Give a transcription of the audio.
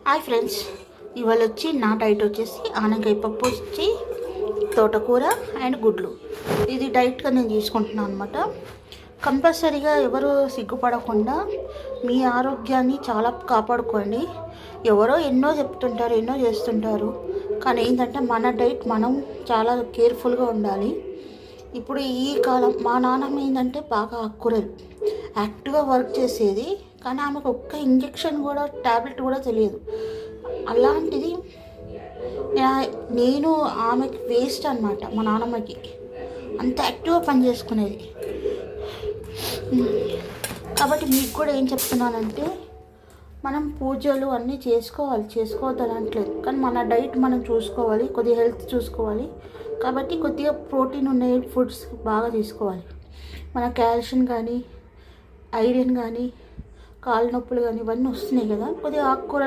Hi friends, ఇవాళ వచ్చి నా డైట్ వచ్చేసి ఆనకాయ పప్పు వచ్చి తోటకూర అండ్ గుడ్లు. ఇది డైట్గా నేను తీసుకుంటున్నాను అనమాట. కంపల్సరీగా ఎవరు సిగ్గుపడకుండా మీ ఆరోగ్యాన్ని చాలా కాపాడుకోండి. ఎవరో ఎన్నో చెప్తుంటారు, ఎన్నో చేస్తుంటారు, కానీ ఏంటంటే మన డైట్ మనం చాలా కేర్ఫుల్గా ఉండాలి. ఇప్పుడు ఈ కాలం మా నాన్నమ్మ ఏంటంటే బాగా ఆకుకూరలు యాక్టివ్గా వర్క్ చేసేది, కానీ ఆమెకు ఒక్క ఇంజెక్షన్ కూడా ట్యాబ్లెట్ కూడా తెలియదు. అలాంటిది నేను ఆమెకి వేస్ట్ అనమాట. మా నాన్నమ్మకి అంత యాక్టివ్గా పని చేసుకునేది. కాబట్టి మీకు కూడా ఏం చెప్తున్నానంటే, మనం పూజలు అన్నీ చేసుకోవద్దని అనట్లేదు, కానీ మన డైట్ మనం చూసుకోవాలి, కొద్దిగా హెల్త్ చూసుకోవాలి. కాబట్టి కొద్దిగా ప్రోటీన్ ఉన్న ఫుడ్స్ బాగా తీసుకోవాలి. మన కాల్షియం కానీ, ఐరన్ కానీ, కాళ్ళ నొప్పులు కానీ ఇవన్నీ వస్తున్నాయి కదా, కొద్దిగా ఆకుకూర